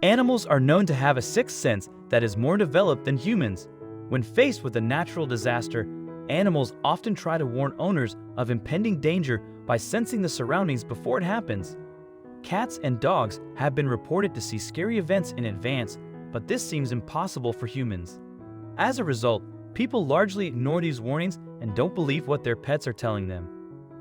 Animals are known to have a sixth sense that is more developed than humans. When faced with a natural disaster, animals often try to warn owners of impending danger by sensing the surroundings before it happens. Cats and dogs have been reported to see scary events in advance, but this seems impossible for humans. As a result, people largely ignore these warnings and don't believe what their pets are telling them.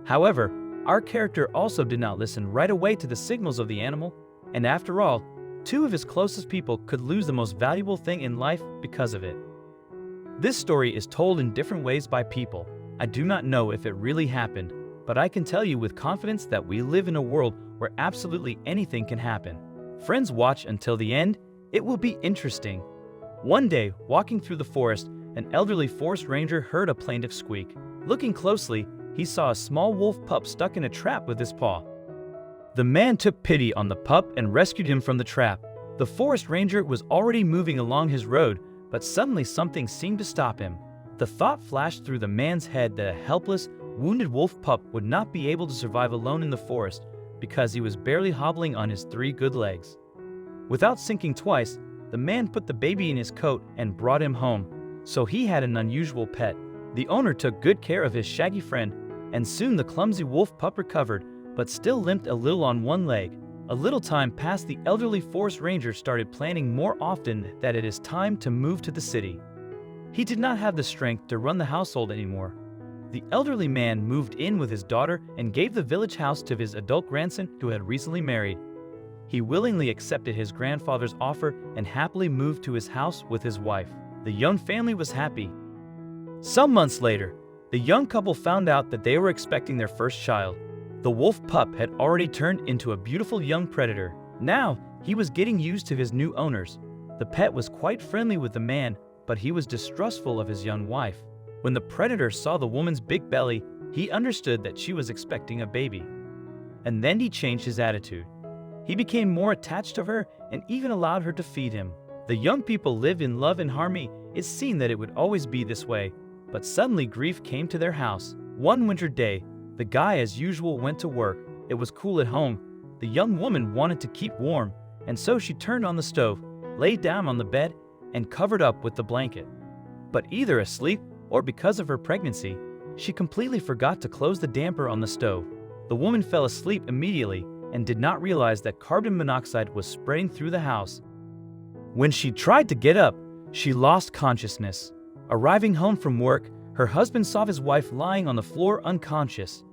However, our character also did not listen right away to the signals of the animal, and after all, two of his closest people could lose the most valuable thing in life because of it. This story is told in different ways by people. I do not know if it really happened, but I can tell you with confidence that we live in a world where absolutely anything can happen. Friends, watch until the end. It will be interesting. One day, walking through the forest, an elderly forest ranger heard a plaintive squeak. Looking closely, he saw a small wolf pup stuck in a trap with his paw. The man took pity on the pup and rescued him from the trap. The forest ranger was already moving along his road, but suddenly something seemed to stop him. The thought flashed through the man's head that a helpless, wounded wolf pup would not be able to survive alone in the forest because he was barely hobbling on his 3 good legs. Without thinking twice, the man put the baby in his coat and brought him home. So he had an unusual pet. The owner took good care of his shaggy friend, and soon the clumsy wolf pup recovered, but still limped a little on one leg. A little time passed. The elderly forest ranger started planning more often that it is time to move to the city. He did not have the strength to run the household anymore. The elderly man moved in with his daughter and gave the village house to his adult grandson who had recently married. He willingly accepted his grandfather's offer and happily moved to his house with his wife. The young family was happy. Some months later, the young couple found out that they were expecting their first child. The wolf pup had already turned into a beautiful young predator. Now, he was getting used to his new owners. The pet was quite friendly with the man, but he was distrustful of his young wife. When the predator saw the woman's big belly, he understood that she was expecting a baby. And then he changed his attitude. He became more attached to her and even allowed her to feed him. The young people lived in love and harmony. It seemed that it would always be this way, but suddenly grief came to their house. One winter day, the guy as usual went to work. It was cool at home. The young woman wanted to keep warm, and so she turned on the stove, lay down on the bed, and covered up with the blanket. But either asleep or because of her pregnancy, she completely forgot to close the damper on the stove. The woman fell asleep immediately and did not realize that carbon monoxide was spreading through the house. When she tried to get up, she lost consciousness. Arriving home from work, her husband saw his wife lying on the floor unconscious.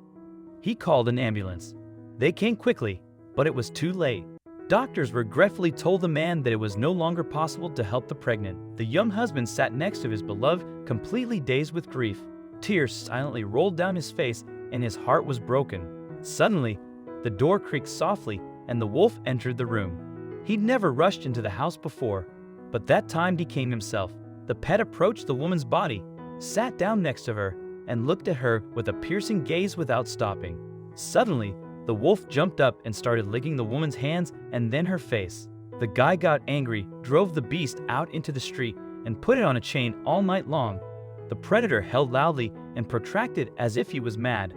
He called an ambulance. They came quickly, but it was too late. Doctors regretfully told the man that it was no longer possible to help the pregnant. The young husband sat next to his beloved, completely dazed with grief. Tears silently rolled down his face and his heart was broken. Suddenly, the door creaked softly and the wolf entered the room. He'd never rushed into the house before, but that time he came himself. The pet approached the woman's body, sat down next to her, and looked at her with a piercing gaze without stopping. Suddenly, the wolf jumped up and started licking the woman's hands and then her face. The guy got angry, drove the beast out into the street, and put it on a chain all night long. The predator held loudly and protracted as if he was mad.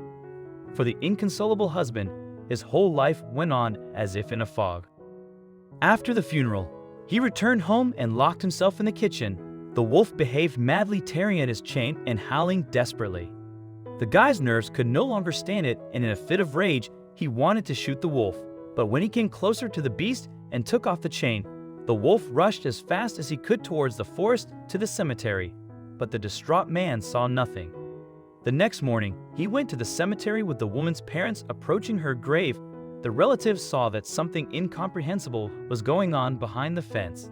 For the inconsolable husband, his whole life went on as if in a fog. After the funeral, he returned home and locked himself in the kitchen. The wolf behaved madly, tearing at his chain and howling desperately. The guy's nerves could no longer stand it, and in a fit of rage, he wanted to shoot the wolf. But when he came closer to the beast and took off the chain, the wolf rushed as fast as he could towards the forest to the cemetery. But the distraught man saw nothing. The next morning, he went to the cemetery with the woman's parents. Approaching her grave, the relatives saw that something incomprehensible was going on behind the fence.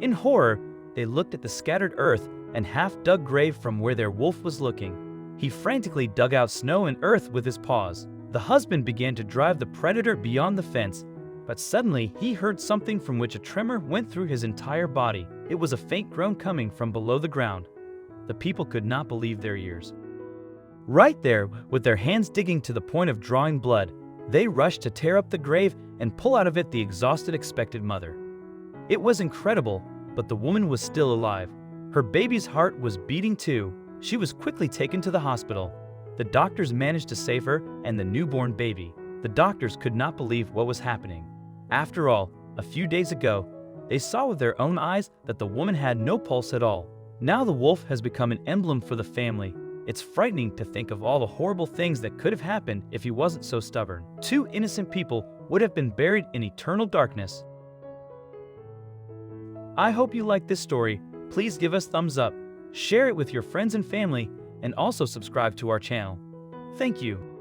In horror, they looked at the scattered earth and half-dug grave from where their wolf was looking. He frantically dug out snow and earth with his paws. The husband began to drive the predator beyond the fence, but suddenly he heard something from which a tremor went through his entire body. It was a faint groan coming from below the ground. The people could not believe their ears. Right there, with their hands digging to the point of drawing blood, they rushed to tear up the grave and pull out of it the exhausted, expected mother. It was incredible, but the woman was still alive. Her baby's heart was beating too. She was quickly taken to the hospital. The doctors managed to save her and the newborn baby. The doctors could not believe what was happening. After all, A few days ago, they saw with their own eyes that the woman had no pulse at all. Now the wolf has become an emblem for the family. It's frightening to think of all the horrible things that could have happened if he wasn't so stubborn. 2 innocent people would have been buried in eternal darkness. I hope you liked this story. Please give us thumbs up, share it with your friends and family, and also subscribe to our channel. Thank you.